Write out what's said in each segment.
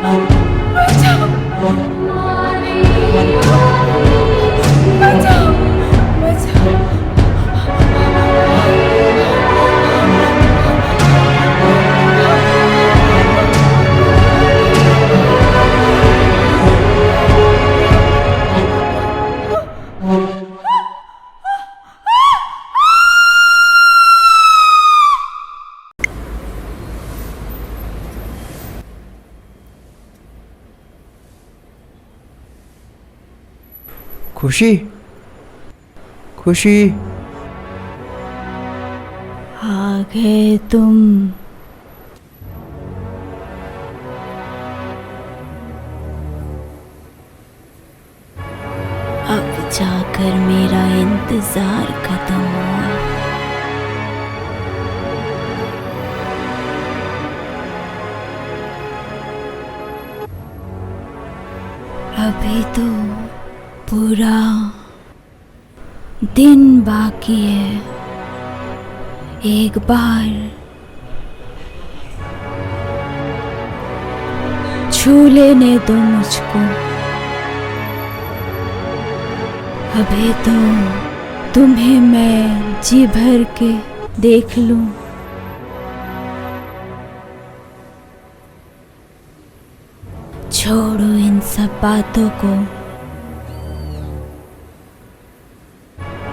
बचाओ, बचाओ, बचाओ। खुशी, खुशी, आ गए तुम। अब जाकर मेरा इंतजार खत्म हुआ। अभी तो पूरा दिन बाकी है। एक बार छू लेने दो मुझको। अभी तो तुम्हें मैं जी भर के देख लूं। छोड़ो इन सब बातों को।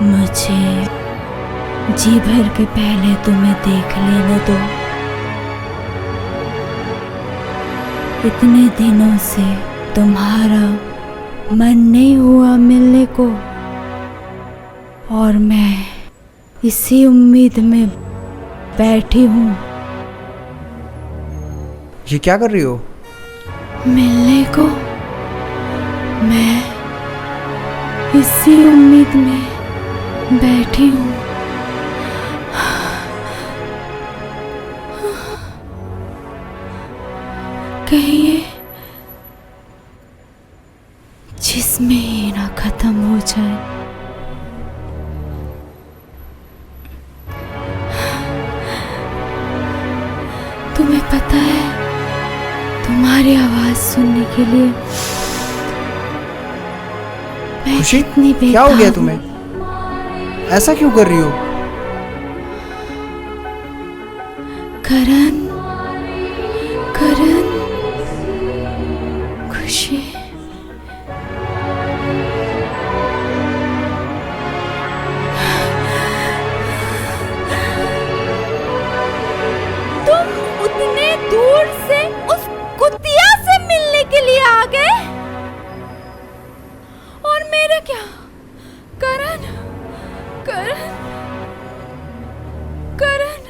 मुझे जी भर के पहले तुम्हें देख लेने दो। इतने दिनों से तुम्हारा मन नहीं हुआ मिलने को, और मैं इसी उम्मीद में बैठी हूँ। ये क्या कर रही हो? मिलने को मैं इसी उम्मीद में बैठी हूँ। कहीं ये जिसमें ही ना खत्म हो जाए। तुम्हें पता है, तुम्हारी आवाज सुनने के लिए मैं खुशी, कितनी बेताब क्या हो गया हूँ। तुम्हें? ऐसा क्यों कर रही हो? करण, करण, खुशी। तुम उतने दूर से उस कुतिया से मिलने के लिए आ गए, और मेरे क्या? करण, करण, करण,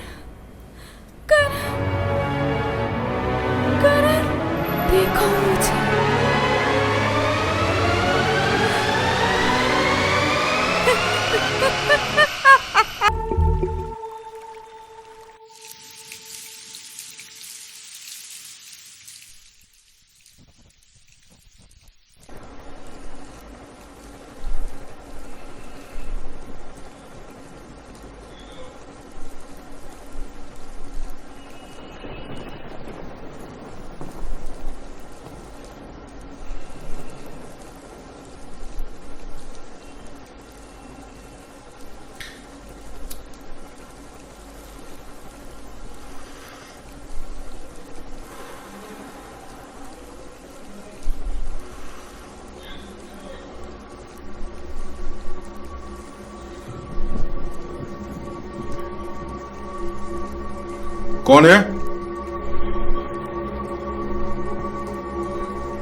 करण, करण, देखो मुझे। कौन है?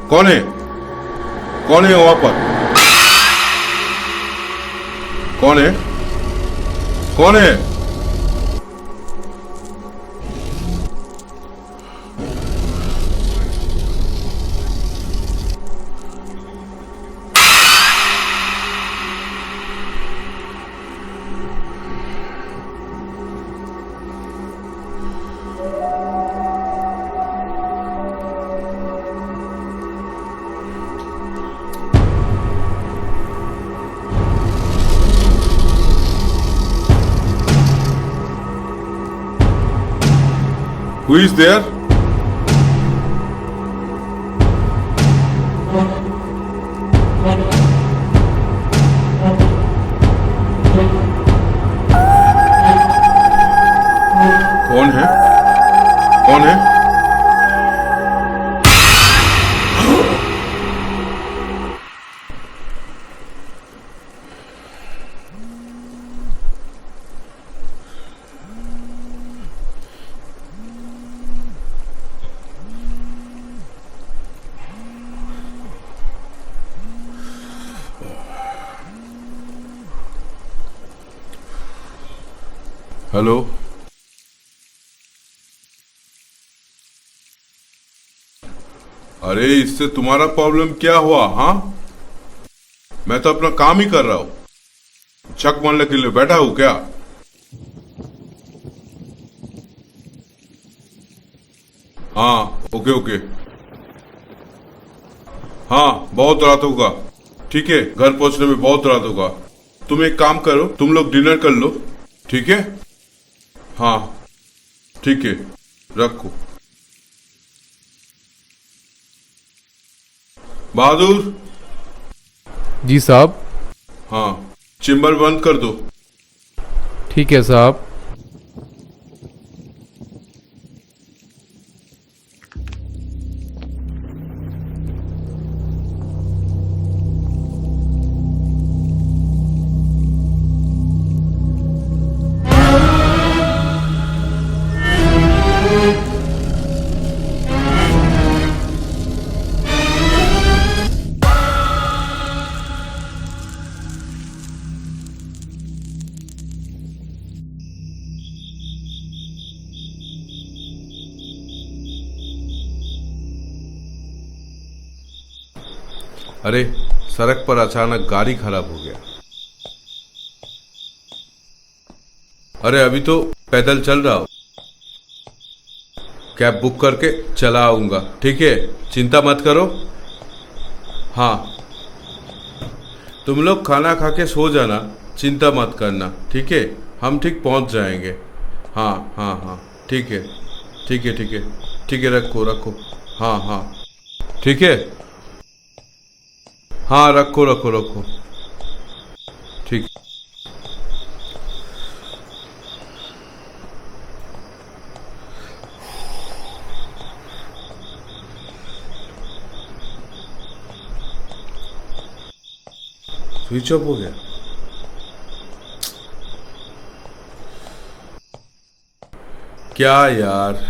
कौन है? कौन है वहां पर? कौन है? कौन है? Who is there? हेलो। अरे इससे तुम्हारा प्रॉब्लम क्या हुआ? हाँ, मैं तो अपना काम ही कर रहा हूं। चक मारने के लिए बैठा हूं क्या? हाँ, ओके ओके। हाँ, बहुत रात होगा। ठीक है, घर पहुंचने में बहुत रात होगा। तुम एक काम करो, तुम लोग डिनर कर लो। ठीक है? हाँ ठीक है, रखो। बहादुर। जी साहब। हाँ, चेम्बर बंद कर दो। ठीक है साहब। अरे, सड़क पर अचानक गाड़ी खराब हो गया। अरे अभी तो पैदल चल रहा हूं। कैब बुक करके चला आऊंगा। ठीक है, चिंता मत करो। हाँ, तुम लोग खाना खा के सो जाना, चिंता मत करना। ठीक है, हम ठीक पहुंच जाएंगे। हाँ हाँ हाँ, ठीक है ठीक है ठीक है ठीक है, रखो रखो। हाँ हाँ ठीक है। हाँ, रखो रखो रखो। ठीक। स्विच ऑफ हो गया। क्या यार।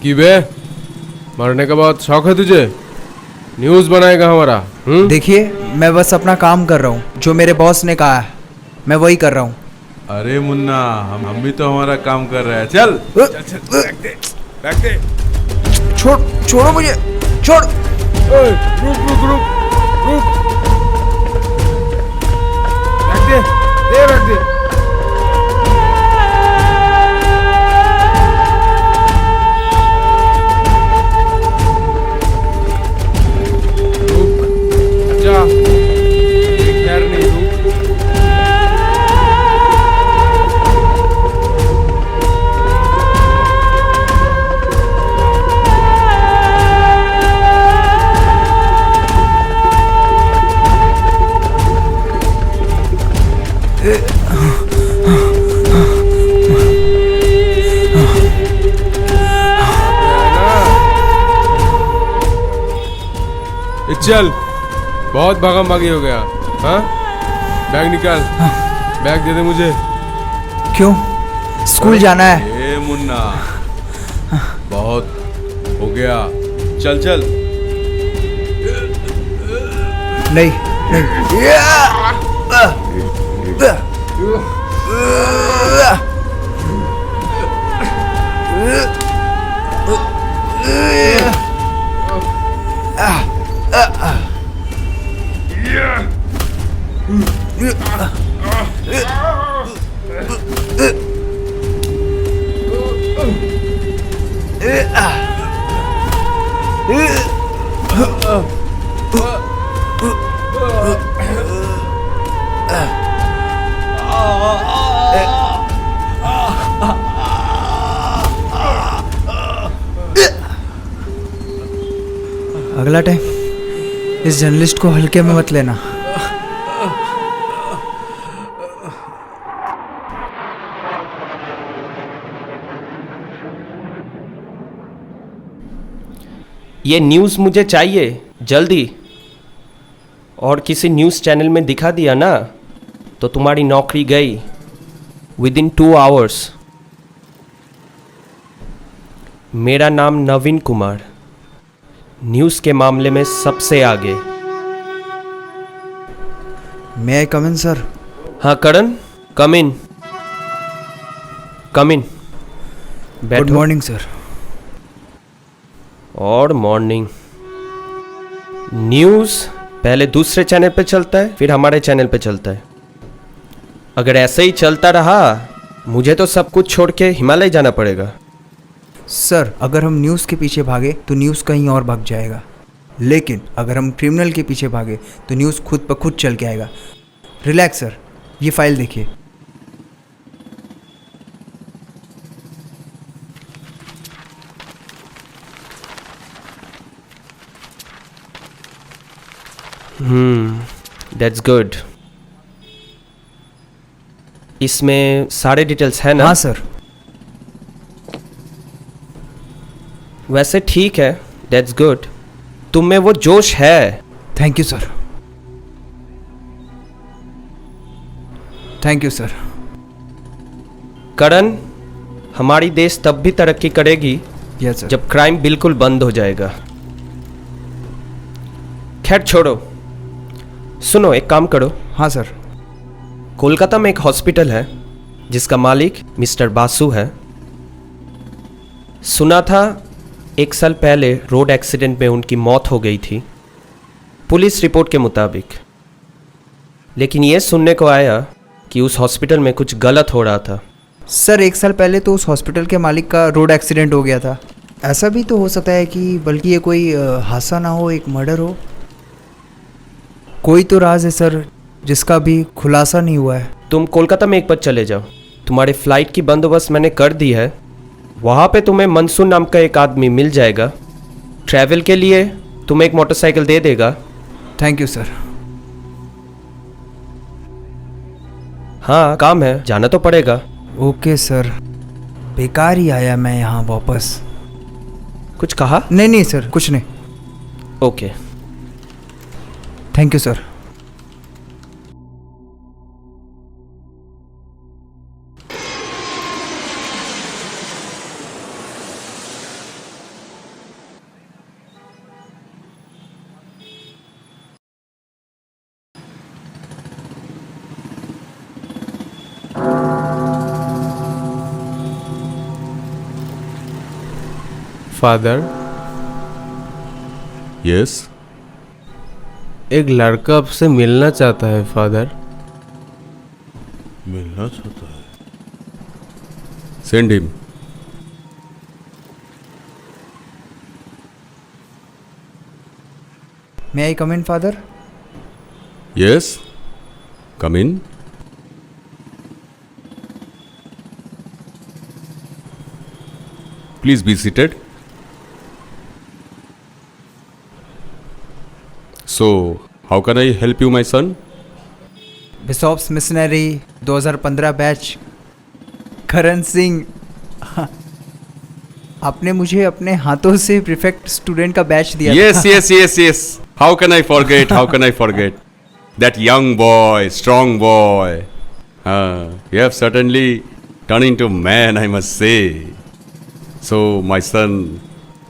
की बे, मरने के बाद शौक है तुझे? न्यूज़ बनाएगा हमारा? देखिए, मैं बस अपना काम कर रहा हूँ। जो मेरे बॉस ने कहा है मैं वही कर रहा हूँ। अरे मुन्ना, हम भी तो हमारा काम कर रहे हैं। चल चल चल, बैठ दे। छोड़ो मुझे, छोड़। रुक रुक रुक रुक, बैठ दे, बैठ दे। रुक जा, एक पैर नहीं, रुक। चल, बहुत भागम भागी हो गया। हाँ, बैग निकाल। बैग दे दे मुझे। क्यों? स्कूल जाना है। ए मुन्ना, बहुत हो गया। चल चल। नहीं अगला टाइम इस जर्नलिस्ट को हल्के में मत लेना। ये न्यूज़ मुझे चाहिए जल्दी। और किसी न्यूज़ चैनल में दिखा दिया ना तो तुम्हारी नौकरी गई विदिन 2 आवर्स। मेरा नाम नवीन कुमार, न्यूज़ के मामले में सबसे आगे। May I come in sir? हाँ Karan, come in come in. Good morning sir. और मॉर्निंग। न्यूज़ पहले दूसरे चैनल पे चलता है, फिर हमारे चैनल पे चलता है। अगर ऐसे ही चलता रहा मुझे तो सब कुछ छोड़ के हिमालय जाना पड़ेगा। सर, अगर हम न्यूज़ के पीछे भागे तो न्यूज़ कहीं और भाग जाएगा, लेकिन अगर हम क्रिमिनल के पीछे भागे तो न्यूज़ खुद ब खुद चल के आएगा। रिलैक्स सर, ये फाइल देखिए। That's good. इसमें सारे डिटेल्स हैं ना? हाँ सर। वैसे ठीक है, दैट्स गुड। तुम में वो जोश है। Thank you sir. Thank you sir. Karan, हमारी देश तब भी तरक्की करेगी यस सर। जब क्राइम बिल्कुल बंद हो जाएगा। खैर छोड़ो, सुनो एक काम करो। हाँ सर। कोलकाता में एक हॉस्पिटल है जिसका मालिक मिस्टर बासु है। सुना था 1 साल पहले रोड एक्सीडेंट में उनकी मौत हो गई थी, पुलिस रिपोर्ट के मुताबिक। लेकिन ये सुनने को आया कि उस हॉस्पिटल में कुछ गलत हो रहा था। सर, 1 साल पहले तो उस हॉस्पिटल के मालिक का रोड एक्सीडेंट हो गया था। ऐसा भी तो हो सकता है कि बल्कि ये कोई हादसा ना हो, एक मर्डर हो। कोई तो राज है सर जिसका भी खुलासा नहीं हुआ है। तुम कोलकाता में एक बार चले जाओ, तुम्हारे फ्लाइट की बंदोबस्त मैंने कर दी है। वहाँ पे तुम्हें मंसूर नाम का एक आदमी मिल जाएगा, ट्रैवल के लिए तुम्हें एक मोटरसाइकिल दे देगा। Thank you sir. हाँ काम है, जाना तो पड़ेगा। Okay sir. बेकार ही आया मैं यहाँ वापस। कुछ कहा? नहीं सर, कुछ नहीं। Okay. Thank you sir. Father, yes, एक लड़का आपसे मिलना चाहता है फादर। मिलना चाहता है, send him. May I come in father? Yes, come in. Please be seated. So how can I help you my son? Bishop's Missionary 2015 batch, Karan Singh. आपने मुझे अपने हाथों से प्रीफेक्ट स्टूडेंट का बैच दिया Yes, था। yes, yes, yes. How can I forget? How can I forget? That young boy, strong boy. You have certainly turned into man, I must say. So, my son,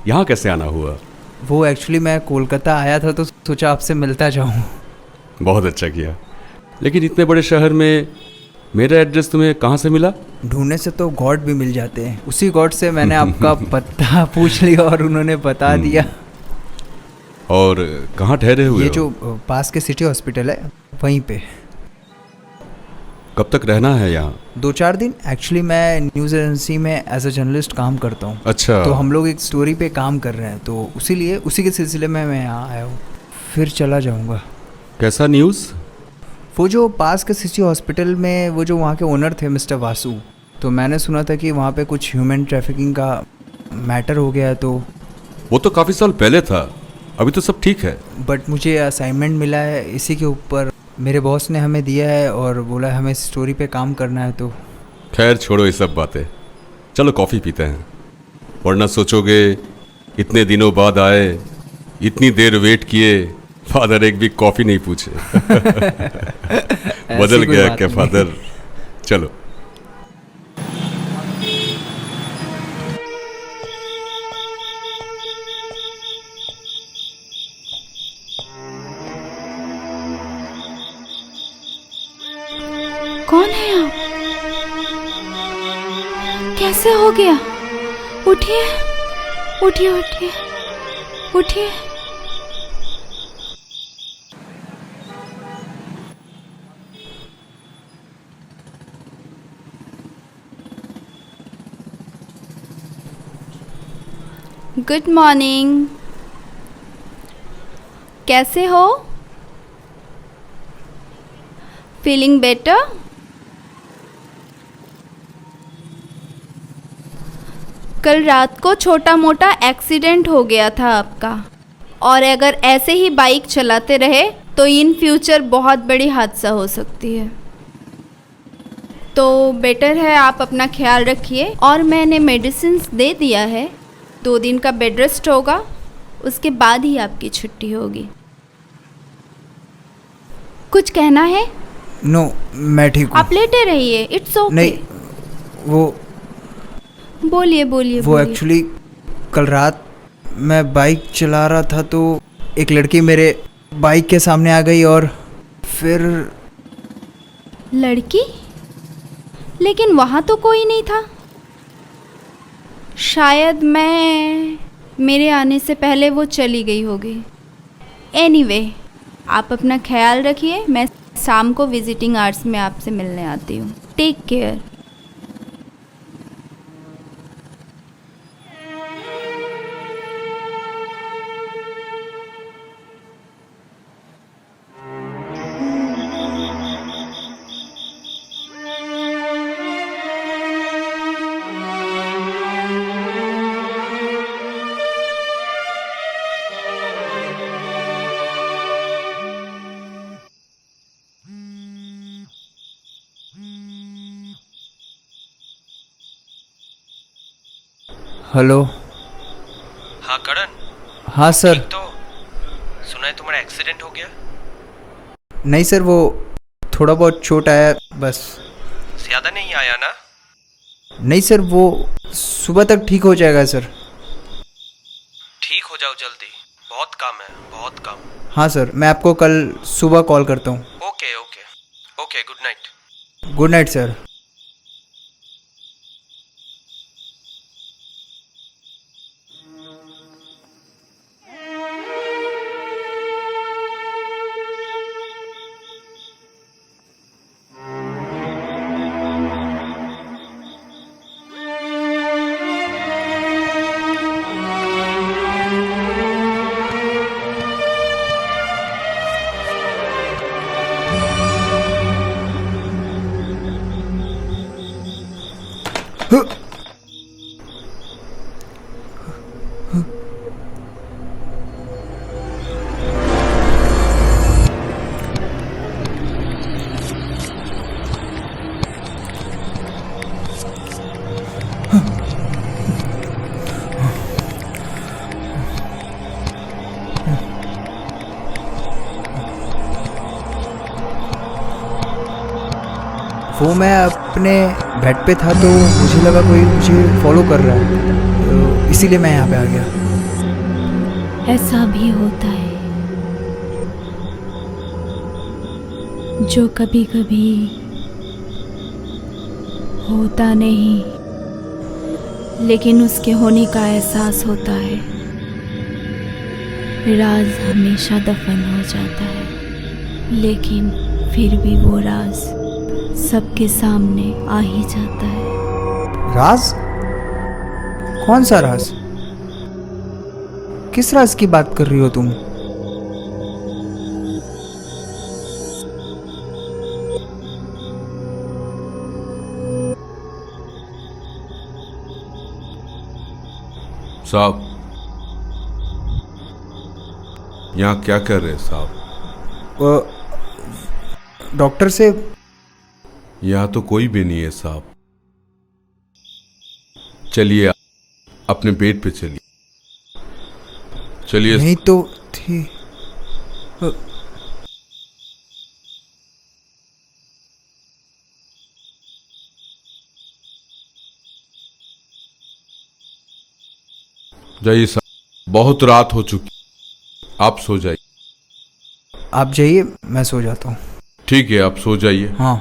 यहाँ कैसे आना हुआ? वो actually मैं कोलकाता आया था तो सोचा आपसे मिलता जाऊं। बहुत अच्छा किया। लेकिन इतने बड़े शहर में मेरा एड्रेस तुम्हें कहाँ से मिला? ढूंढने से तो गॉड भी मिल जाते हैं। उसी गॉड से मैंने आपका पता पूछ लिया और उन्होंने बता दिया। और कहाँ ठहरे हुए ये हो? जो पास के सिटी हॉस्पिटल है वहीं पे। कब तक रहना है यहाँ? 2-4 दिन। एक्चुअली मैं न्यूज़ एजेंसी में एज अ जर्नलिस्ट काम करता हूँ। अच्छा। तो हम लोग एक स्टोरी पे काम कर रहे हैं, तो उसी के सिलसिले में मैं यहाँ आया हूँ, फिर चला जाऊँगा। कैसा न्यूज़? वो जो पास के सिटी हॉस्पिटल में वो जो वहाँ के ओनर थे मिस्टर वासु, तो मैंने सुना था कि वहाँ पे कुछ ह्यूमन ट्रैफिकिंग का मैटर हो गया है। तो वो तो काफ़ी साल पहले था, अभी तो सब ठीक है। बट मुझे असाइनमेंट मिला है इसी के ऊपर, मेरे बॉस ने हमें दिया है और बोला हमें स्टोरी पे काम करना है। तो खैर छोड़ो ये सब बातें, चलो कॉफ़ी पीते हैं। वरना सोचोगे इतने दिनों बाद आए, इतनी देर वेट किए, फादर एक भी कॉफ़ी नहीं पूछे। बदल कोई गया बात क्या नहीं। फादर? चलो। कौन है आप? कैसे हो गया? उठिए उठिए उठिए उठिए। Good morning. कैसे हो? Feeling better? कल रात को छोटा मोटा एक्सीडेंट हो गया था आपका, और अगर ऐसे ही बाइक चलाते रहे तो इन फ्यूचर बहुत बड़ी हादसा हो सकती है। तो बेटर है आप अपना ख्याल रखिए, और मैंने मेडिसिन दे दिया है। 2 दिन का बेड रेस्ट होगा, उसके बाद ही आपकी छुट्टी होगी। कुछ कहना है? नो, मैं ठीक हूँ। आप लेटे रहिए, इट्स ओके। नहीं, वो बोलिए बोलिए। वो एक्चुअली कल रात मैं बाइक चला रहा था तो एक लड़की मेरे बाइक के सामने आ गई और फिर लड़की? लेकिन वहाँ तो कोई नहीं था। शायद मेरे आने से पहले वो चली गई होगी। एनीवे, आप अपना ख्याल रखिए। मैं शाम को विजिटिंग आवर्स में आपसे मिलने आती हूँ। Take care. हेलो। हाँ करण, हाँ सर। तो सुना है तुम्हारा एक्सीडेंट हो गया? नहीं सर, वो थोड़ा बहुत चोट आया बस। ज़्यादा नहीं आया ना? नहीं सर, वो सुबह तक ठीक हो जाएगा सर। ठीक हो जाओ जल्दी, बहुत काम है, बहुत काम। हाँ सर, मैं आपको कल सुबह कॉल करता हूँ। Okay okay okay, good night. Good night sir. वो मैं अपने बेड पे था तो मुझे लगा कोई मुझे फॉलो कर रहा है, तो इसीलिए मैं यहाँ पे आ गया। ऐसा भी होता है जो कभी कभी होता नहीं, लेकिन उसके होने का एहसास होता है। राज हमेशा दफन हो जाता है, लेकिन फिर भी वो राज सबके सामने आ ही जाता है। राज? कौन सा राज? किस राज की बात कर रही हो तुम? साहब, यहाँ क्या कर रहे हैं साहब? डॉक्टर से। यहाँ तो कोई भी नहीं है साहब। चलिए अपने बेड पे चलिए। चलिए। नहीं तो थी। जाइए साहब, बहुत रात हो चुकी, आप सो जाइए। आप जाइए, मैं सो जाता हूँ। ठीक है, आप सो जाइए। हाँ।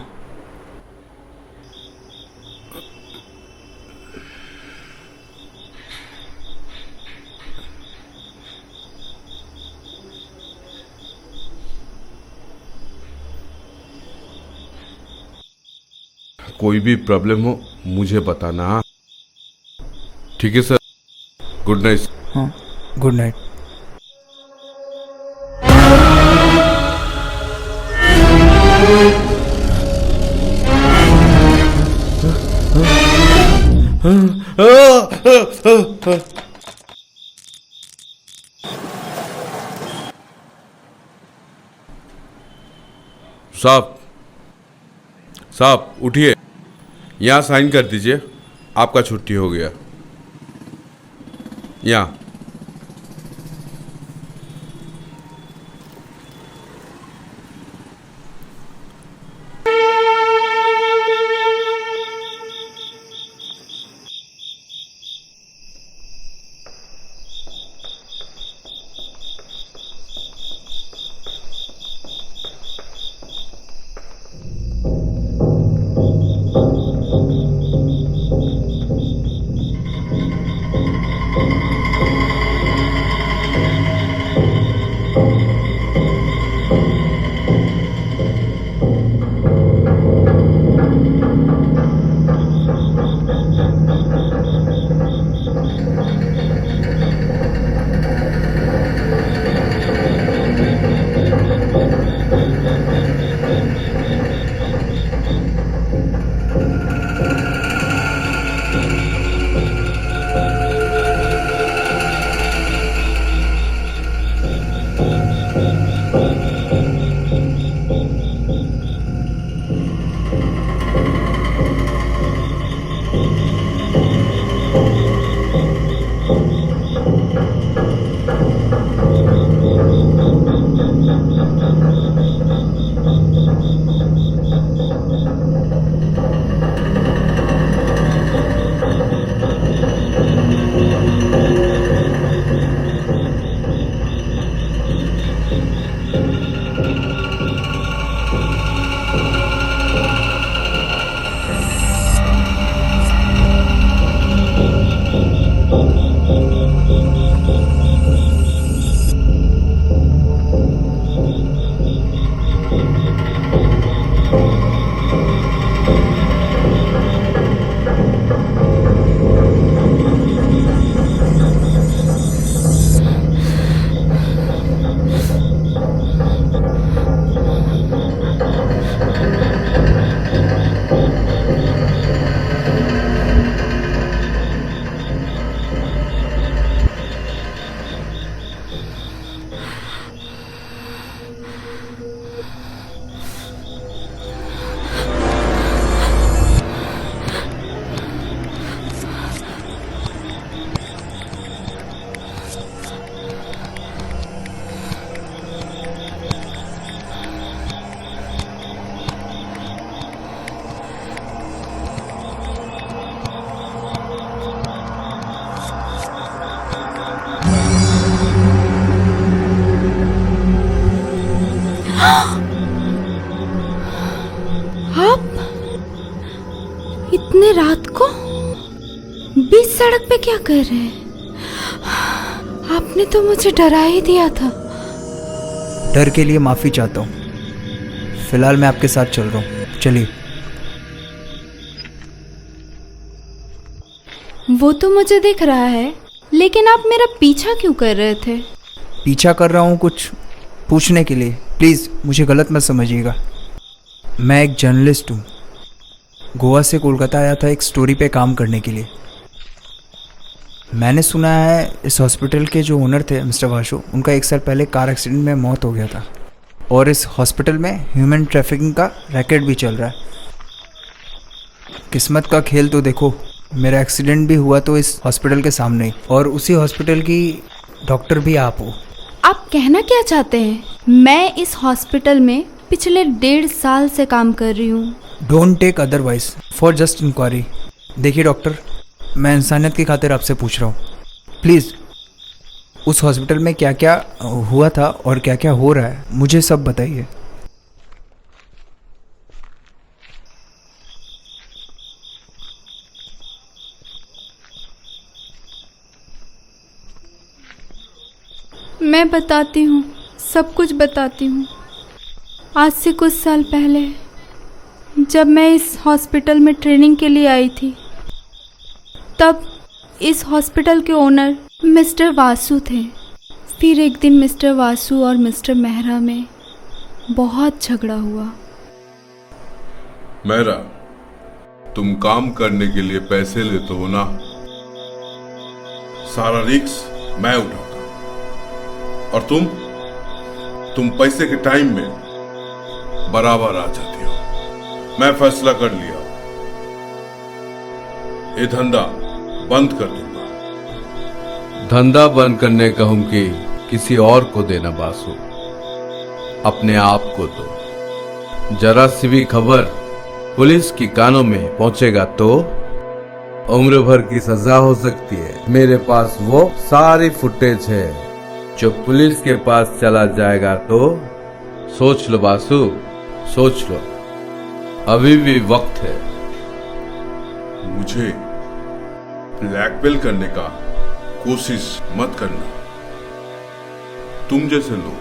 कोई भी प्रॉब्लम हो मुझे बताना। हाँ? ठीक है सर, गुड नाइट। हाँ, गुड नाइट। साहब, साहब उठिए, यहाँ साइन कर दीजिए, आपका छुट्टी हो गया। यहाँ। आप इतने रात को बीच सड़क पे क्या कर रहे हैं? आपने तो मुझे डरा ही दिया था। डर के लिए माफ़ी चाहता हूँ। फिलहाल मैं आपके साथ चल रहा हूँ, चलिए। वो तो मुझे दिख रहा है, लेकिन आप मेरा पीछा क्यों कर रहे थे? पीछा कर रहा हूँ कुछ पूछने के लिए। प्लीज़ मुझे गलत मत समझिएगा। मैं एक जर्नलिस्ट हूँ। गोवा से कोलकाता आया था एक स्टोरी पे काम करने के लिए। मैंने सुना है इस हॉस्पिटल के जो ओनर थे मिस्टर वासु, उनका 1 साल पहले कार एक्सीडेंट में मौत हो गया था। और इस हॉस्पिटल में ह्यूमन ट्रैफिकिंग का रैकेट भी चल रहा है। किस्मत का खेल तो देखो, मेरा एक्सीडेंट भी हुआ तो इस हॉस्पिटल के सामने ही, और उसी हॉस्पिटल की डॉक्टर भी आप हो। आप कहना क्या चाहते हैं? मैं इस हॉस्पिटल में पिछले 1.5 साल से काम कर रही हूँ। Don't take otherwise for just inquiry. देखिए डॉक्टर, मैं इंसानियत की खातिर आपसे पूछ रहा हूँ, प्लीज़ उस हॉस्पिटल में क्या क्या हुआ था और क्या क्या हो रहा है मुझे सब बताइए। मैं बताती हूँ, सब कुछ बताती हूँ। आज से कुछ साल पहले जब मैं इस हॉस्पिटल में ट्रेनिंग के लिए आई थी, तब इस हॉस्पिटल के ओनर मिस्टर वासु थे। फिर एक दिन मिस्टर वासु और मिस्टर मेहरा में बहुत झगड़ा हुआ। मेहरा, तुम काम करने के लिए पैसे लेते हो ना, सारा रिस्क मैं उठाता, और तुम पैसे के टाइम में बराबर आ जाती हो। मैं फैसला कर लिया, ये धंधा बंद कर दूंगा। धंधा बंद करने कहूं कि किसी और को देना बासु, अपने आप को दो। जरा सी भी खबर पुलिस की कानों में पहुंचेगा तो उम्र भर की सजा हो सकती है। मेरे पास वो सारी फुटेज है, जो पुलिस के पास चला जाएगा तो सोच लो बासु, सोच लो, अभी भी वक्त है। मुझे ब्लैकमेल करने का कोशिश मत करना। तुम जैसे लोग,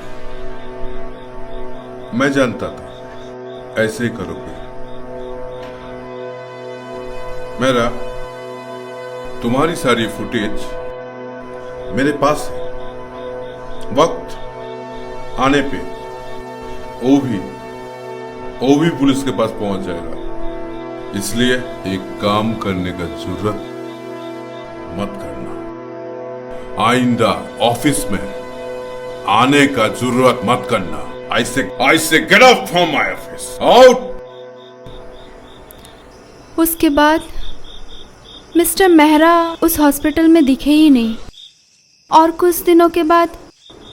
मैं जानता था ऐसे ही करोगे। मेरा तुम्हारी सारी फुटेज मेरे पास है। वक्त आने पे वो भी पुलिस के पास पहुंच जाएगा। इसलिए एक काम करने का जरूरत मत करना। आइंदा ऑफिस में आने का जरूरत मत करना। I say get out from my office. Out! उसके बाद मिस्टर मेहरा उस हॉस्पिटल में दिखे ही नहीं, और कुछ दिनों के बाद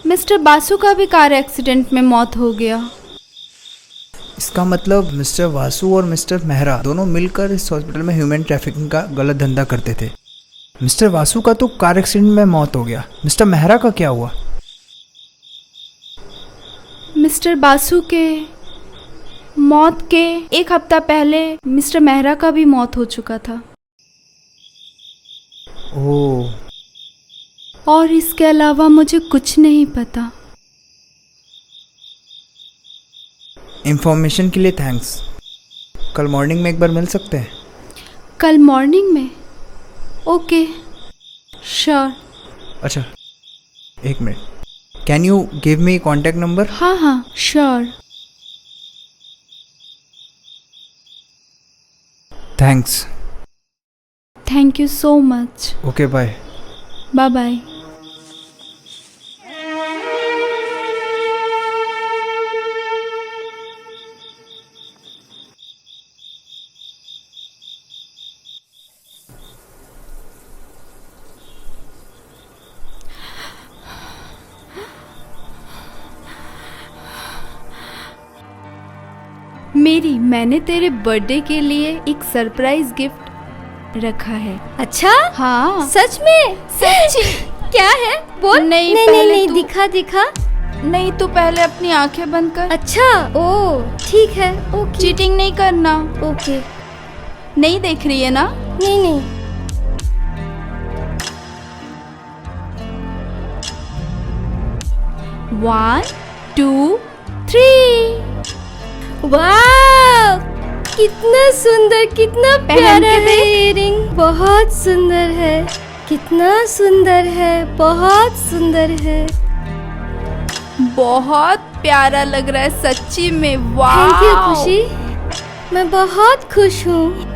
मिस्टर बासु का भी कार एक्सीडेंट में मौत हो गया। इसका मतलब मिस्टर वासु और मिस्टर मेहरा दोनों मिलकर इस हॉस्पिटल में ह्यूमन ट्रैफिकिंग का गलत धंधा करते थे। मिस्टर वासु का तो कार एक्सीडेंट में मौत हो गया, मिस्टर मेहरा का क्या हुआ? मिस्टर बासु के मौत के 1 हफ्ता पहले मिस्टर मेहरा का भी मौत हो चुका था। ओह, और इसके अलावा मुझे कुछ नहीं पता। इंफॉर्मेशन के लिए थैंक्स। कल मॉर्निंग में एक बार मिल सकते हैं? कल मॉर्निंग में? Okay, sure. अच्छा, 1 minute, can you give me contact number? हाँ, sure. Thanks. Thank you so much. Okay, bye. Bye bye. मैंने तेरे बर्थडे के लिए एक सरप्राइज गिफ्ट रखा है। अच्छा? हाँ, सच में? सच। क्या है? बोल। नहीं, नहीं, पहले नहीं, तू- दिखा दिखा। नहीं, तू पहले अपनी आंखें बंद कर। अच्छा, ओ ठीक है, ओके। चीटिंग नहीं करना। ओके। नहीं देख रही है ना? नहीं नहीं। One, two, three. वाह, कितना सुंदर, कितना पहन प्यारा के है देख। इयररिंग। बहुत सुंदर है, कितना सुंदर है, बहुत सुंदर है। बहुत प्यारा लग रहा है सच्ची में। वाह, थैंक यू खुशी, मैं बहुत खुश हूँ।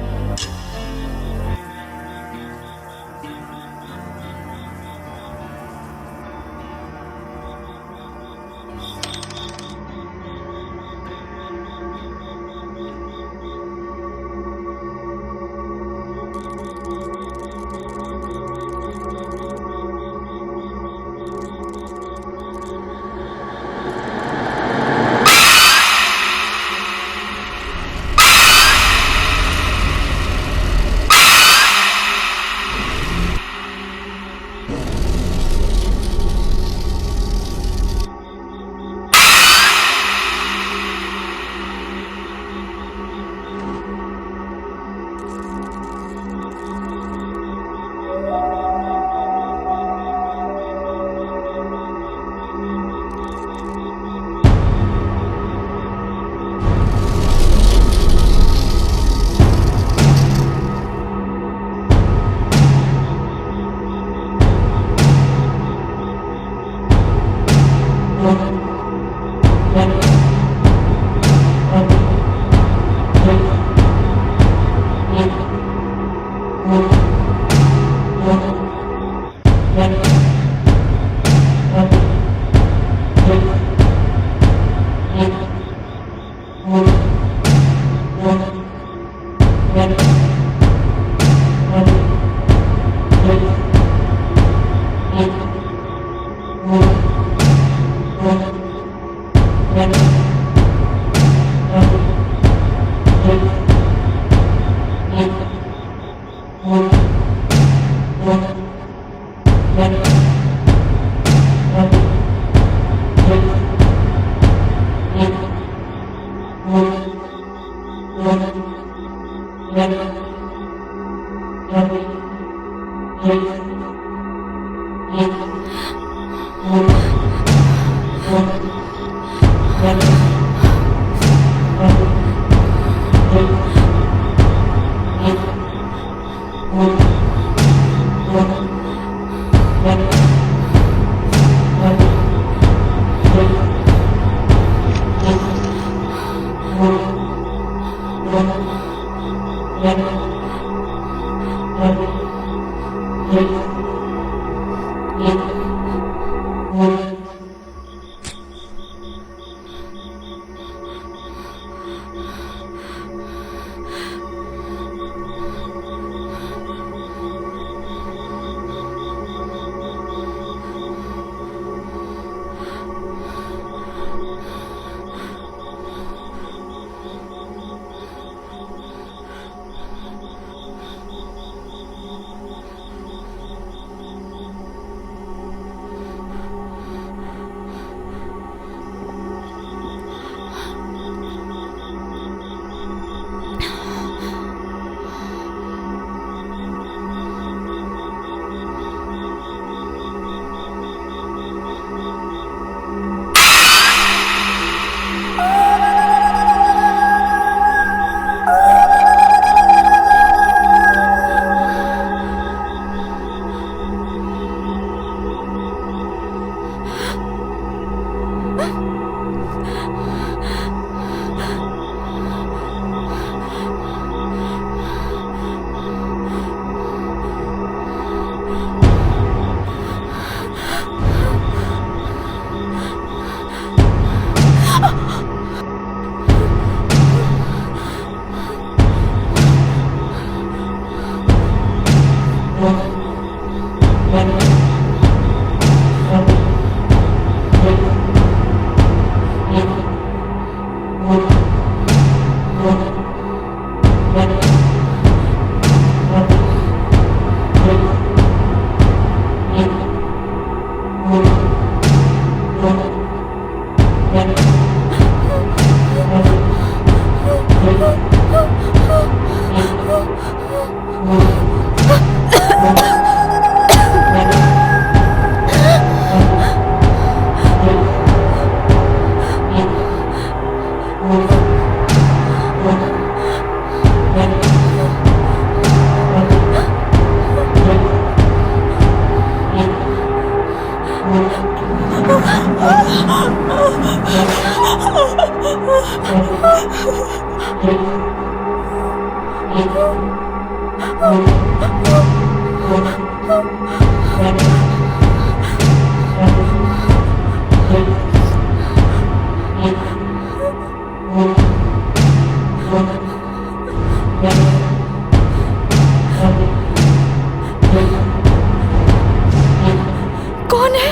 कौन है?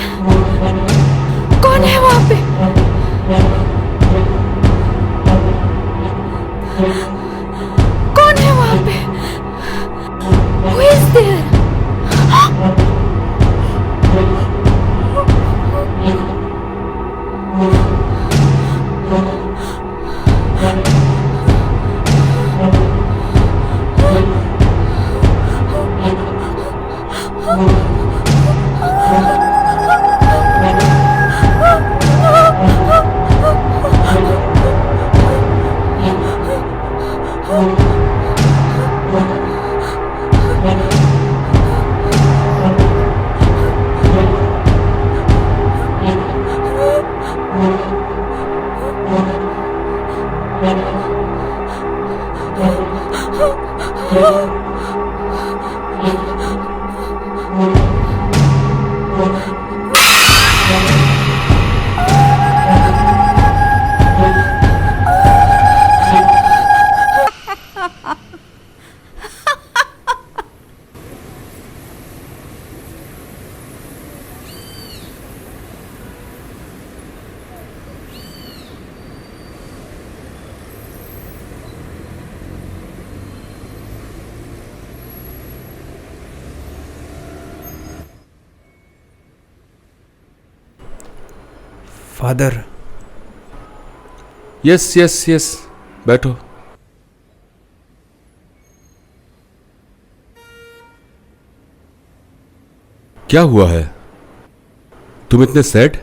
कौन है वहां पे? कौन है वहां पे? Who is there? Father, yes yes yes, बैठो। क्या हुआ है? तुम इतने सैड?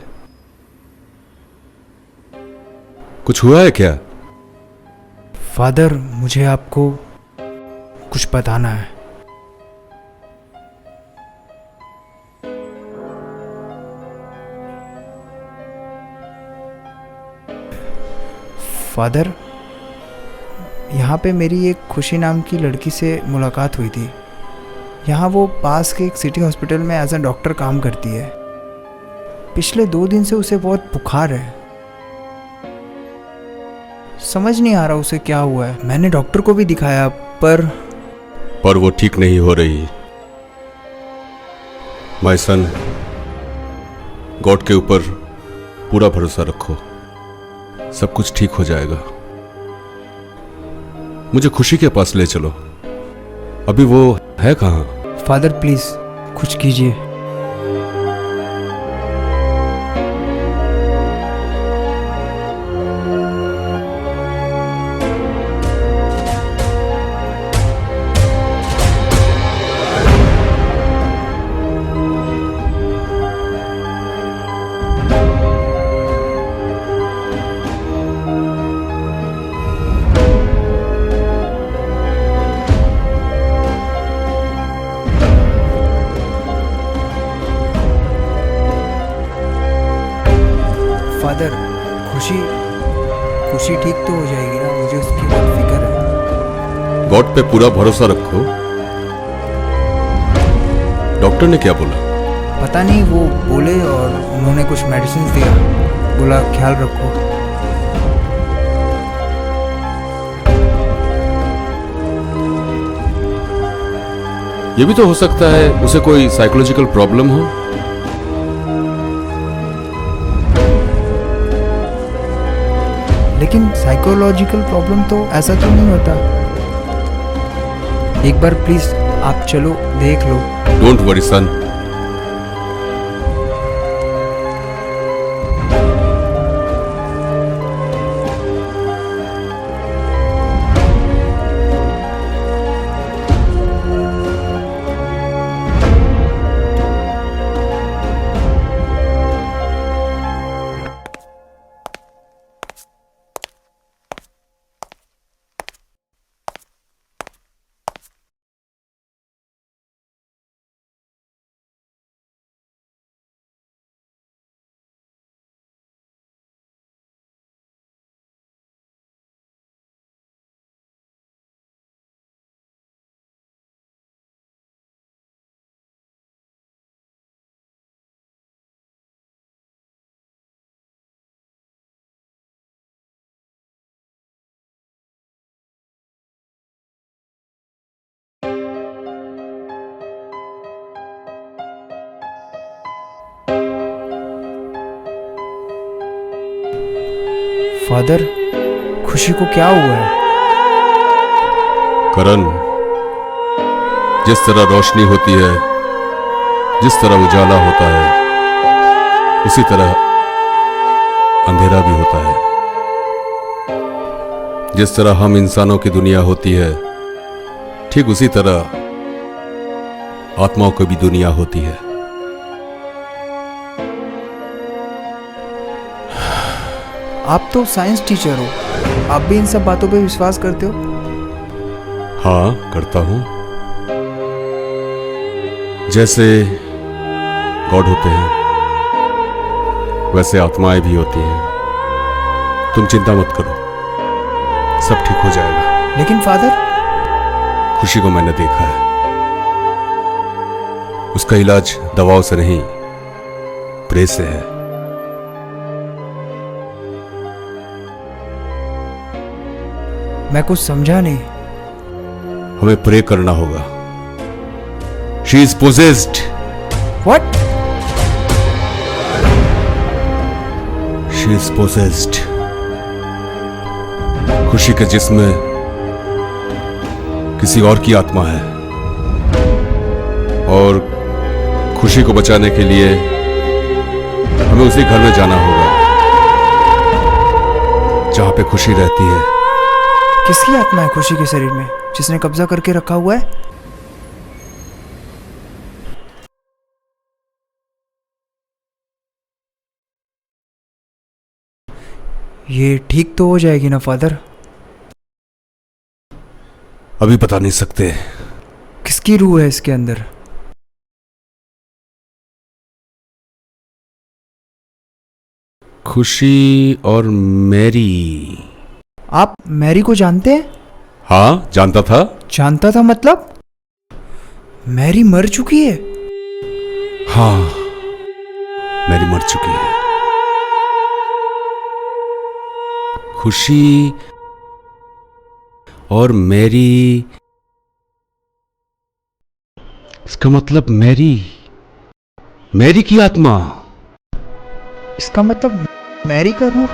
कुछ हुआ है क्या? फादर मुझे आपको कुछ बताना है। फादर, यहाँ पे मेरी एक खुशी नाम की लड़की से मुलाकात हुई थी। यहाँ वो पास के एक सिटी हॉस्पिटल में एज अ डॉक्टर काम करती है। पिछले 2 दिन से उसे बहुत बुखार है। समझ नहीं आ रहा उसे क्या हुआ है। मैंने डॉक्टर को भी दिखाया पर वो ठीक नहीं हो रही। माय सन, गॉड के ऊपर पूरा भरोसा रखो, सब कुछ ठीक हो जाएगा। मुझे खुशी के पास ले चलो। अभी वो है कहाँ? फादर प्लीज कुछ कीजिए। फादर, खुशी ठीक तो हो जाएगी ना? मुझे उसकी बहुत फिक्र है। गॉड पे पूरा भरोसा रखो। डॉक्टर ने क्या बोला? पता नहीं, वो बोले और उन्होंने कुछ मेडिसिन दिया, बोला ख्याल रखो। ये भी तो हो सकता है उसे कोई साइकोलॉजिकल प्रॉब्लम हो। लेकिन साइकोलॉजिकल प्रॉब्लम तो ऐसा तो नहीं होता। एक बार प्लीज आप चलो देख लो। डोंट वरी सन, फादर, खुशी को क्या हुआ है? करण, जिस तरह रोशनी होती है, जिस तरह उजाला होता है, उसी तरह अंधेरा भी होता है। जिस तरह हम इंसानों की दुनिया होती है, ठीक उसी तरह आत्माओं की भी दुनिया होती है। आप तो साइंस टीचर हो, आप भी इन सब बातों पे विश्वास करते हो? हाँ, करता हूं। जैसे गॉड होते हैं, वैसे आत्माएं भी होती हैं। तुम चिंता मत करो, सब ठीक हो जाएगा। लेकिन फादर, खुशी को मैंने देखा है, उसका इलाज दवाओं से नहीं, प्रे से है। मैं कुछ समझा नहीं। हमें प्रे करना होगा। She is possessed. What? She is possessed. खुशी के जिस्म में किसी और की आत्मा है, और खुशी को बचाने के लिए हमें उसी घर में जाना होगा जहां पे खुशी रहती है। किसकी आत्मा है खुशी के शरीर में, जिसने कब्जा करके रखा हुआ है? ये ठीक तो हो जाएगी ना फादर? अभी बता नहीं सकते। किसकी रूह है इसके अंदर? खुशी और मैरी। आप मैरी को जानते हैं? हाँ, जानता था। जानता था मतलब? मैरी मर चुकी है? हाँ, मैरी मर चुकी है। खुशी और मैरी, इसका मतलब मैरी की आत्मा। इसका मतलब मैरी का रूह?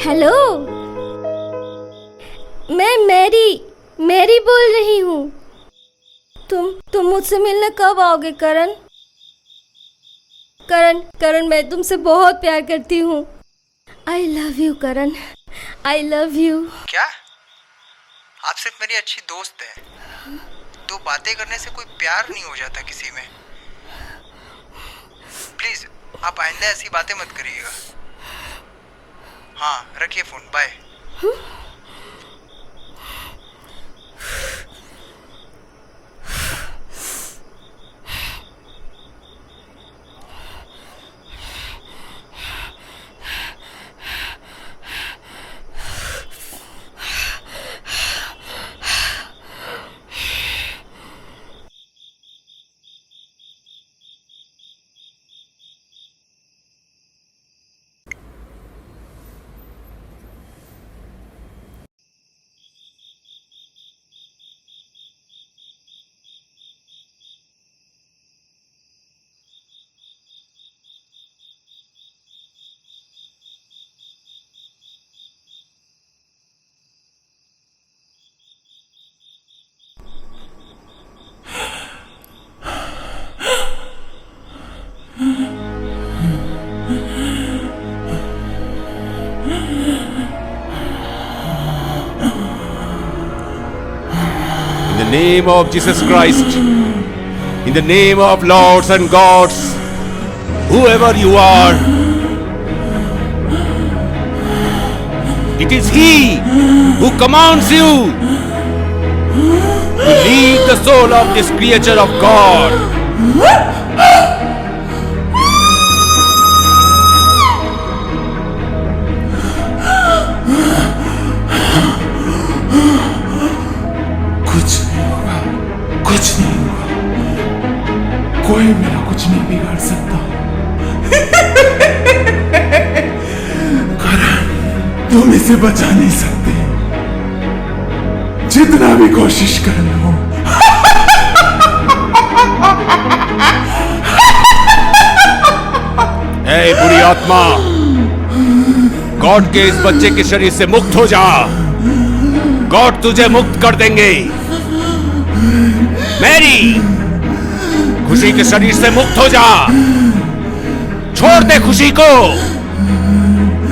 हेलो, मैं मैरी बोल रही हूँ। तुम मुझसे मिलने कब आओगे करण? करण, मैं तुमसे बहुत प्यार करती हूँ। I love you Karan, I love you. क्या? आप सिर्फ मेरी अच्छी दोस्त है। तो बातें करने से कोई प्यार नहीं हो जाता किसी में। प्लीज आप आइंदा ऐसी बातें मत करिएगा। हाँ रखिए phone, bye. In the name of Jesus Christ, in the name of lords and gods, whoever you are, it is He who commands you to leave the soul of this creature of God. कुछ नहीं होगा, कोई मेरा कुछ नहीं बिगाड़ सकता। करण, तुम इसे बचा नहीं सकते, जितना भी कोशिश कर लो। ऐ बुरी आत्मा, गॉड के इस बच्चे के शरीर से मुक्त हो जा। गॉड तुझे मुक्त कर देंगे। मैरी, खुशी के शरीर से मुक्त हो जा। छोड़ दे खुशी को।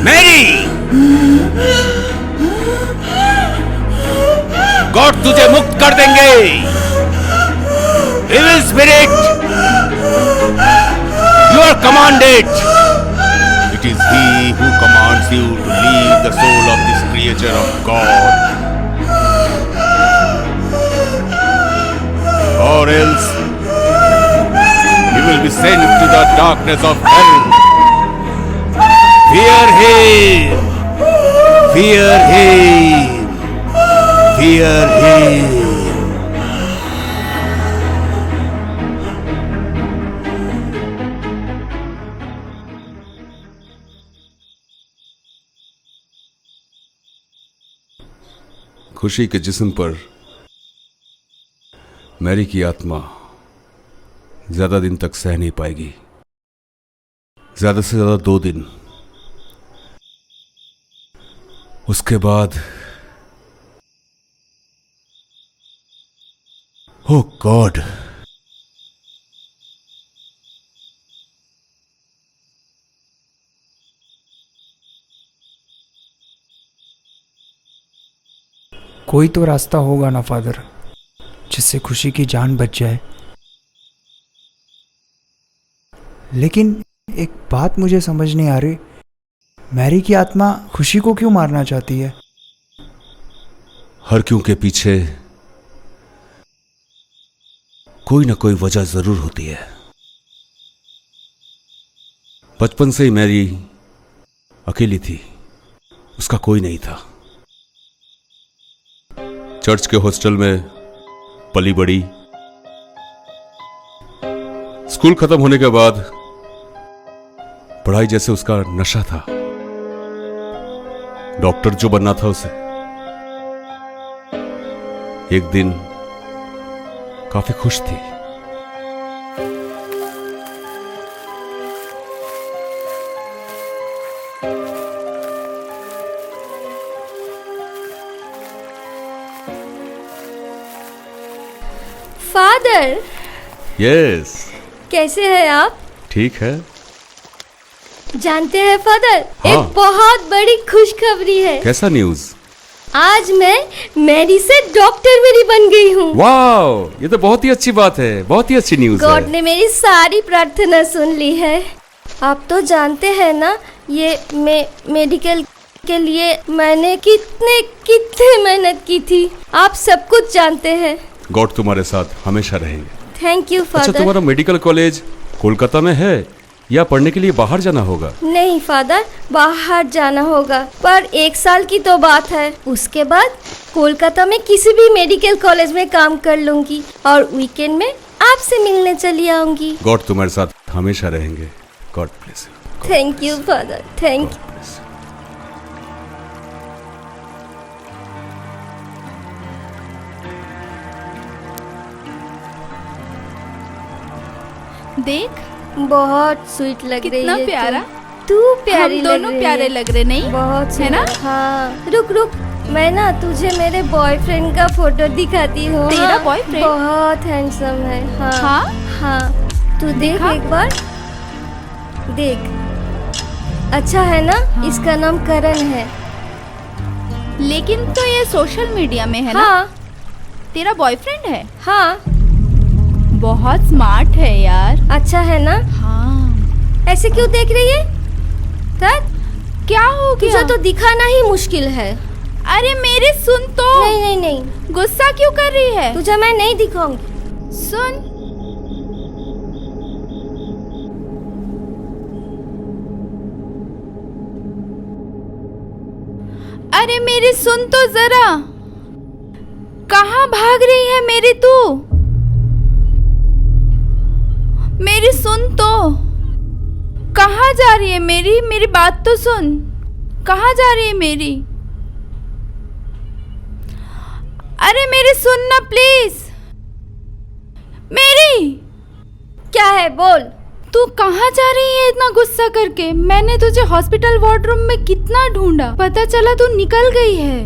मैरी, गॉड तुझे मुक्त कर देंगे। Evil spirit, you are commanded. It is He who commands you to leave the soul of this creature of God. Or else you will be sent to the darkness of hell. Fear Him! Fear Him! Fear Him! खुशी के जिस्म पर Mary की आत्मा ज्यादा दिन तक सह नहीं पाएगी। ज्यादा से ज्यादा 2 दिन। उसके बाद ओह गॉड, कोई तो रास्ता होगा ना फादर, जिससे खुशी की जान बच जाए। लेकिन एक बात मुझे समझ नहीं आ रही, मैरी की आत्मा खुशी को क्यों मारना चाहती है? हर क्यों के पीछे कोई ना कोई वजह जरूर होती है। बचपन से ही मैरी अकेली थी, उसका कोई नहीं था। चर्च के हॉस्टल में पली बड़ी। स्कूल खत्म होने के बाद पढ़ाई जैसे उसका नशा था। डॉक्टर जो बनना था उसे। एक दिन काफी खुश थी। फादर, यस, कैसे हैं आप? ठीक है। जानते हैं फादर, हाँ। एक बहुत बड़ी खुशखबरी है। कैसा न्यूज? आज मैं मैरी से डॉक्टर मेरी बन गई हूँ। वाह, ये तो बहुत ही अच्छी बात है, बहुत ही अच्छी न्यूज़ गॉड है। ने मेरी सारी प्रार्थना सुन ली है। आप तो जानते हैं ना, ये मेडिकल के लिए मैंने कितने मेहनत की थी। आप सब कुछ जानते हैं। गॉड तुम्हारे साथ हमेशा रहेंगे। थैंक यू अच्छा, फादर। तुम्हारा मेडिकल कॉलेज कोलकाता में है या पढ़ने के लिए बाहर जाना होगा? नहीं फादर, बाहर जाना होगा, पर 1 साल की तो बात है। उसके बाद कोलकाता में किसी भी मेडिकल कॉलेज में काम कर लूंगी और वीकेंड में आपसे मिलने चली आऊंगी। गॉड तुम्हारे साथ हमेशा रहेंगे। God bless you. Thank you father, thank you. देख बहुत स्वीट लग रही कितना है प्यारा। तू प्यारी हम लग दोनों रही प्यारे है। लग रहे, नहीं बहुत है ना? हाँ, रुक रुक, मैं ना तुझे मेरे बॉयफ्रेंड का फोटो दिखाती हूँ। तेरा हाँ, boyfriend? बहुत हैंडसम है। हाँ हाँ? हाँ, तू देख दिखा। एक बार, देख, अच्छा है ना? हाँ। इसका नाम करण है। लेकिन तो ये सोशल मीडिया में है ना? हाँ तेरा बॉयफ्रेंड है? हाँ, बहुत स्मार्ट है यार। अच्छा है ना? हाँ। ऐसे क्यों देख रही है? कर, क्या हो तुझे गया? तो दिखाना ही मुश्किल है। अरे मेरी सुन तो। नहीं नहीं नहीं, गुस्सा क्यों कर रही है? तुझे मैं नहीं दिखाऊंगी। सुन। अरे मेरी सुन तो जरा। कहाँ भाग रही है मेरी तू? मेरी सुन तो। कहाँ जा रही है मेरी? मेरी बात तो सुन। कहाँ जा रही है मेरी? अरे मेरी सुन ना प्लीज। मेरी क्या है, बोल। तू कहाँ जा रही है इतना गुस्सा करके? मैंने तुझे हॉस्पिटल वार्डरूम में कितना ढूंढा, पता चला तू निकल गई है।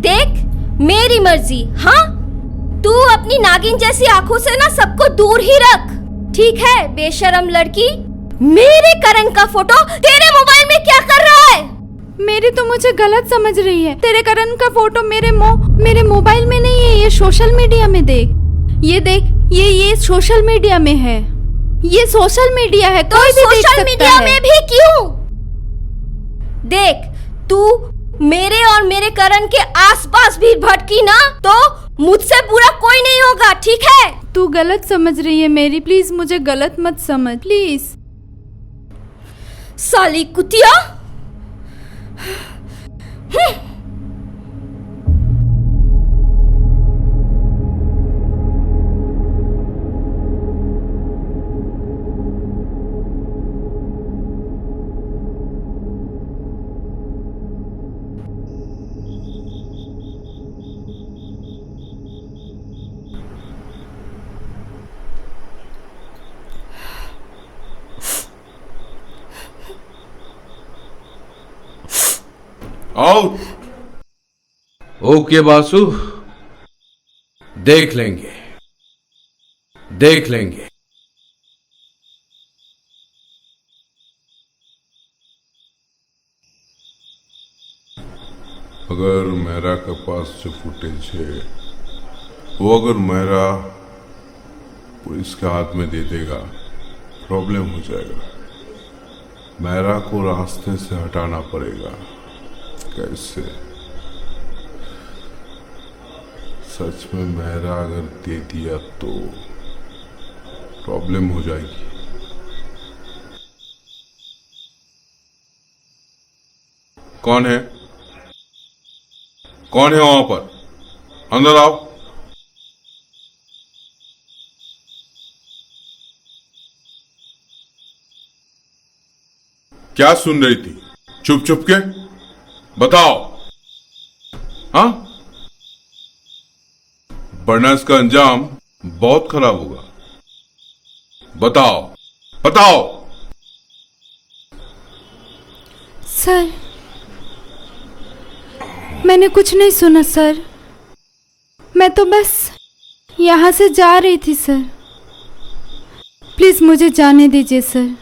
देख, मेरी मर्जी। हाँ, तू अपनी नागिन जैसी आंखों से ना सबको दूर ही रख, ठीक है? बेशरम लड़की, मेरे करण का फोटो तेरे मोबाइल में क्या कर रहा है? मेरी तो मुझे गलत समझ रही है। तेरे करण का फोटो मेरे मोबाइल में नहीं है, ये सोशल मीडिया में देख। ये देख, ये सोशल मीडिया में है। ये सोशल मीडिया है, तो कोई भी देख सोशल सकता मीडिया है। में भी क्यों? देख, तू मेरे और मेरे करण के आसपास भी भटकी ना तो मुझसे बुरा कोई नहीं होगा, ठीक है? तू गलत समझ रही है मेरी, प्लीज मुझे गलत मत समझ प्लीज। साली कुतिया। आओ। ओके बासु, देख लेंगे, देख लेंगे। अगर मेरा के पास जो फुटेज है वो अगर मेरा पुलिस के हाथ में दे देगा, प्रॉब्लम हो जाएगा। मेरा को रास्ते से हटाना पड़ेगा। कैसे? सच में मेरा अगर दे दिया तो प्रॉब्लम हो जाएगी। कौन है? कौन है वहां पर? अंदर आओ। क्या सुन रही थी चुप चुप के? बताओ। हाँ, वरना इसका अंजाम बहुत खराब होगा। बताओ बताओ। सर, मैंने कुछ नहीं सुना सर। मैं तो बस यहाँ से जा रही थी सर। प्लीज मुझे जाने दीजिए सर।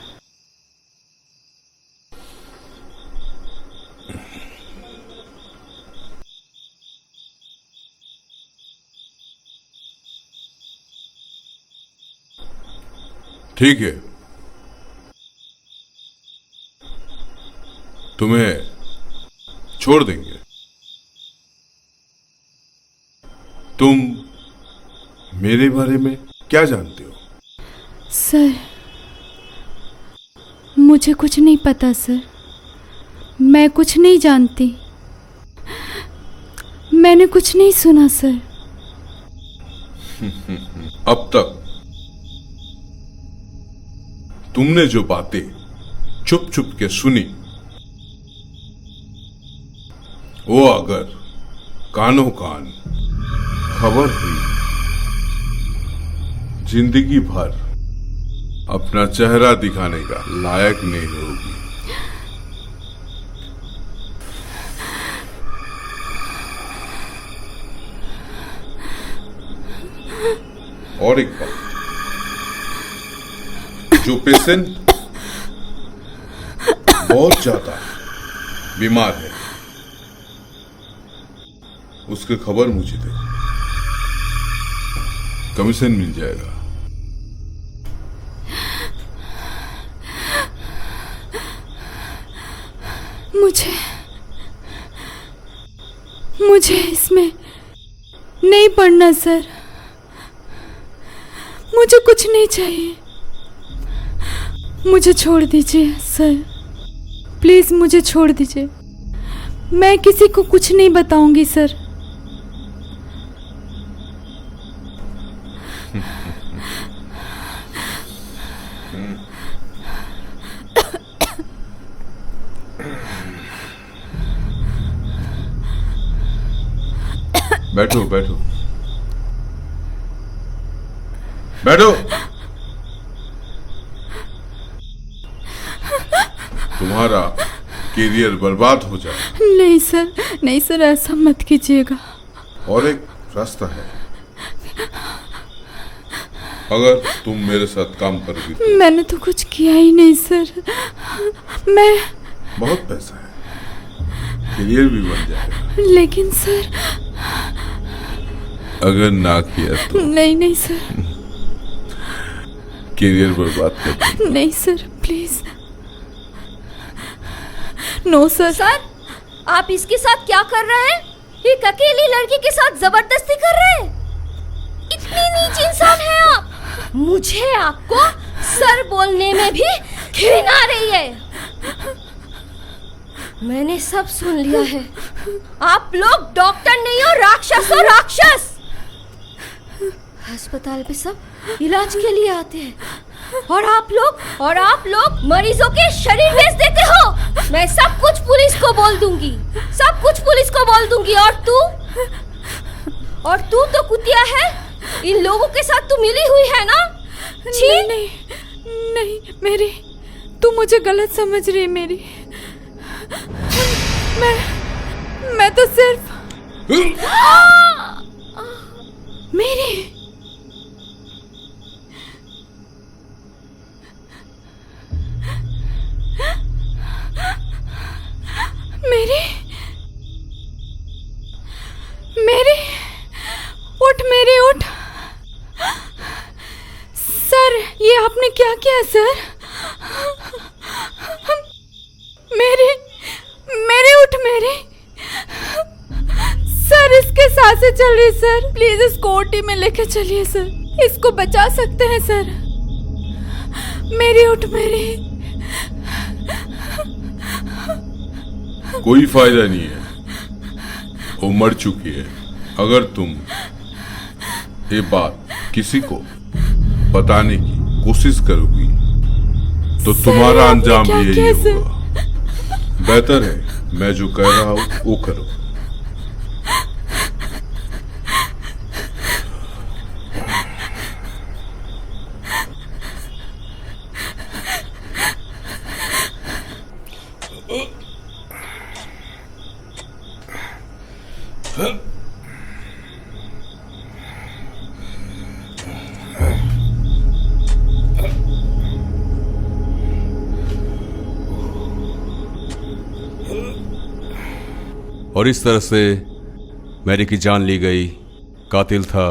ठीक है, तुम्हें छोड़ देंगे। तुम मेरे बारे में क्या जानते हो? सर, मुझे कुछ नहीं पता सर। मैं कुछ नहीं जानती। मैंने कुछ नहीं सुना सर। अब तक तुमने जो बातें चुप चुप के सुनी, वो अगर कानों कान खबर हुई, जिंदगी भर अपना चेहरा दिखाने का लायक नहीं होगी। और एक बात, जो पेशेंट बहुत ज्यादा बीमार है, उसकी खबर मुझे दे, कमीशन मिल जाएगा। मुझे इसमें नहीं पढ़ना सर। मुझे कुछ नहीं चाहिए। मुझे छोड़ दीजिए सर, प्लीज मुझे छोड़ दीजिए। मैं किसी को कुछ नहीं बताऊंगी सर। बैठो बैठो बैठो। तुम्हारा करियर बर्बाद हो जाए। नहीं सर, नहीं सर, ऐसा मत कीजिएगा। और एक रास्ता है, अगर तुम मेरे साथ काम करोगी तो। मैंने तो कुछ किया ही नहीं सर। मैं बहुत पैसा है, करियर भी बन जाएगा। लेकिन सर, अगर ना किया तो नहीं नहीं सर, करियर बर्बाद कर दूंगा। नहीं sir, please no sir. Sir, आप इसके साथ क्या कर रहे हैं? एक अकेली लड़की के साथ जबरदस्ती कर रहे हैं? इतनी नीच इंसान है आप। मुझे आपको सर बोलने में भी घृणा आ रही है। मैंने सब सुन लिया है। आप लोग डॉक्टर नहीं हो, राक्षस हो, राक्षस। अस्पताल पे सब इलाज के लिए आते हैं और आप लोग मरीजों के शरीर बेच देते हो। मैं सब कुछ पुलिस को बोल दूंगी, सब कुछ पुलिस को बोल दूंगी। और तू तो कुतिया है। इन लोगों के साथ तू मिली हुई है ना? नहीं नहीं नहीं, मेरी तू मुझे गलत समझ रही। मैं तो सिर्फ मेरी उठ सर। ये आपने क्या किया सर? मेरी उठ सर, इसके सांसें चल रही सर। प्लीज इसको ओटी में लेके चलिए सर, इसको बचा सकते हैं सर। मेरी उठ कोई फायदा नहीं है, वो मर चुकी है। अगर तुम ये बात किसी को बताने की कोशिश करोगी तो तुम्हारा अंजाम भी यही होगा। बेहतर है मैं जो कह रहा हूं वो करो। और इस तरह से मैरी की जान ली गई। कातिल था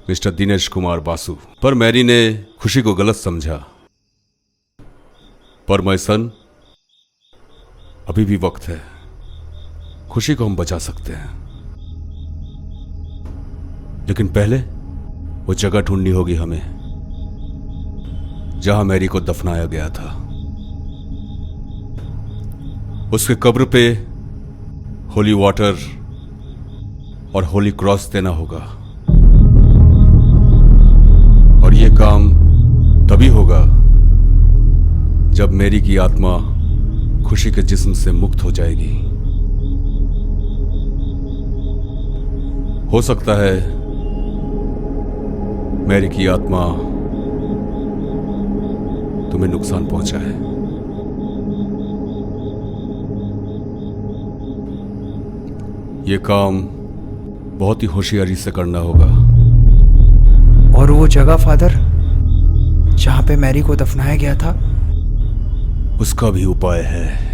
मिस्टर दिनेश कुमार बासु, पर मैरी ने खुशी को गलत समझा पर माय सन, अभी भी वक्त है। खुशी को हम बचा सकते हैं, लेकिन पहले वो जगह ढूंढनी होगी हमें जहां मैरी को दफनाया गया था। उसके कब्र पे होली वाटर और होली क्रॉस देना होगा, और ये काम तभी होगा जब मैरी की आत्मा खुशी के जिस्म से मुक्त हो जाएगी। हो सकता है मैरी की आत्मा तुम्हें नुकसान पहुंचाए। यह काम बहुत ही होशियारी से करना होगा। और वो जगह फादर जहां पे मैरी को दफनाया गया था, उसका भी उपाय है।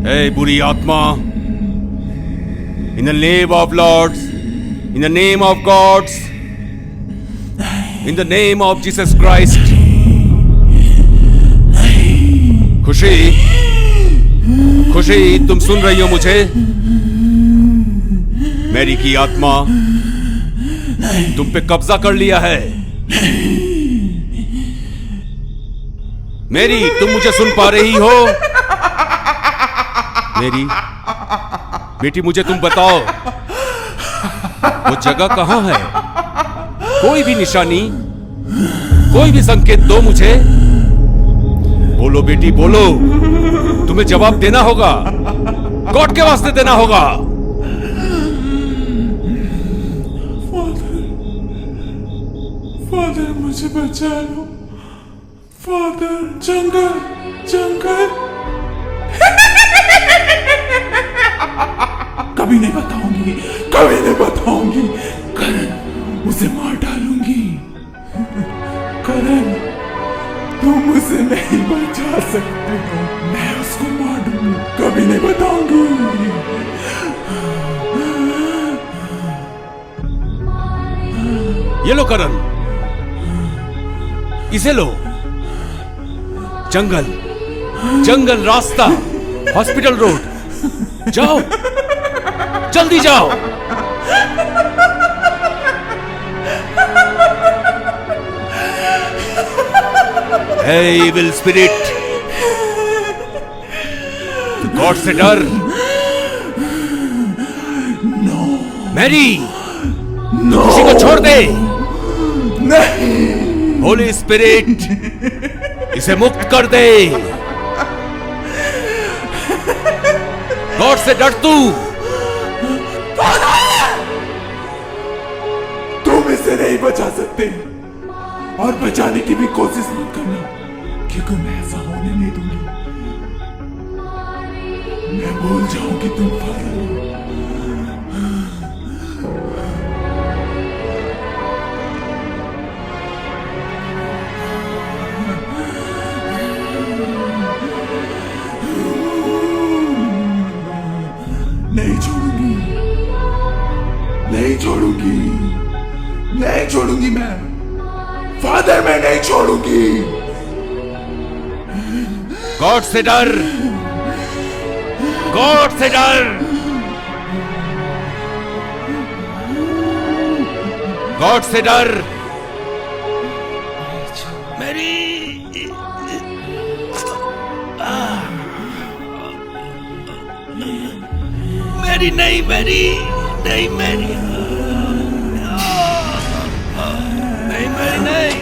Hey, बुरी आत्मा, in the name of Lords, in the name of gods, in the name of Jesus Christ, खुशी, खुशी, तुम सुन रही हो मुझे? मैरी की आत्मा तुम पे कब्जा कर लिया है। मैरी, तुम मुझे सुन पा रही हो? मैरी बेटी, मुझे तुम बताओ, वो जगह कहां है? कोई भी निशानी, कोई भी संकेत दो मुझे। बोलो बेटी, बोलो, तुम्हें जवाब देना होगा, गॉड के वास्ते देना होगा। फादर, मुझे बचा लो। फादर, जंगल, जंगल। कभी नहीं बताऊंगी, कभी नहीं बताऊंगी। करण, उसे मार डालूंगी। करण, तुम उसे नहीं बचा सकते हो। मैं उसको मार दूंगी, कभी नहीं बताऊंगी। ये लो करण, इसे लो। जंगल, जंगल रास्ता, हॉस्पिटल रोड, जाओ, जल्दी जाओ। Hey, evil spirit, गॉड से डर। मैरी, खुशी को छोड़ दे। नहीं, होली स्पिरिट, इसे मुक्त कर दे। गॉड से डर तू। तुम इसे नहीं बचा सकते, और बचाने की भी कोशिश मत करना, क्योंकि मैं ऐसा होने नहीं दूंगी। मैं भूल जाऊं कि तुम फादर हो। नहीं छोड़ूंगी, नहीं छोड़ूंगी, नहीं छोड़ूंगी। मैं फादर, मैं नहीं छोड़ूंगी। गॉड से डर, गॉड से डर, गॉड से डर। मेरी मेरी नहीं, मेरी नहीं, मेरी नहीं, मेरी नहीं।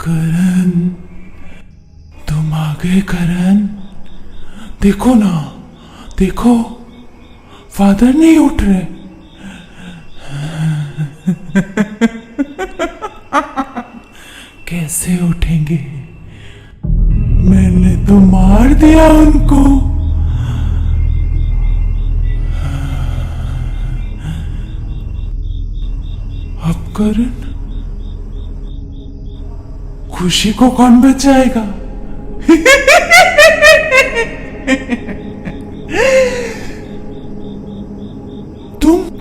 करण, तुम आ गए करण। देखो ना, देखो फादर नहीं उठ रहे। कैसे उठेंगे? मैंने तो मार दिया उनको। अब करण, खुशी को कौन बचाएगा?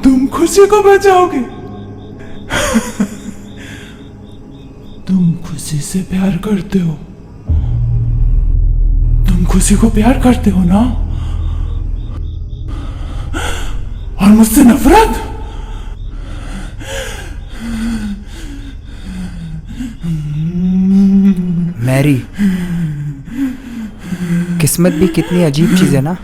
तुम खुशी को बचाओगे? तुम खुशी से प्यार करते हो? तुम खुशी को प्यार करते हो ना? और मुझसे नफरत? मैरी, किस्मत भी कितनी अजीब चीज़ है ना।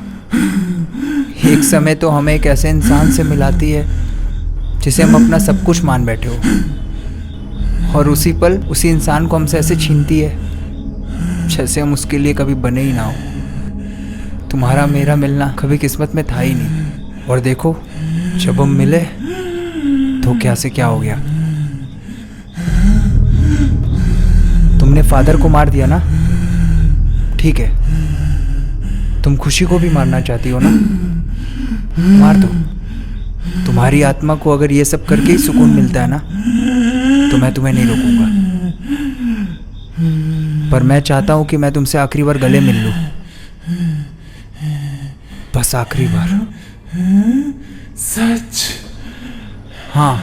एक समय तो हमें एक ऐसे इंसान से मिलाती है जिसे हम अपना सब कुछ मान बैठे हो, और उसी पल उसी इंसान को हमसे ऐसे छीनती है जैसे हम उसके लिए कभी बने ही ना हो। तुम्हारा मेरा मिलना कभी किस्मत में था ही नहीं, और देखो जब हम मिले तो क्या से क्या हो गया। तुमने फादर को मार दिया ना, ठीक है, तुम खुशी को भी मारना चाहती हो ना, मार दो। तुम्हारी आत्मा को अगर ये सब करके ही सुकून मिलता है ना, तो मैं तुम्हें नहीं रोकूंगा। पर मैं चाहता हूं कि मैं तुमसे आखिरी बार गले मिल लूं, बस आखिरी बार। सच? हाँ,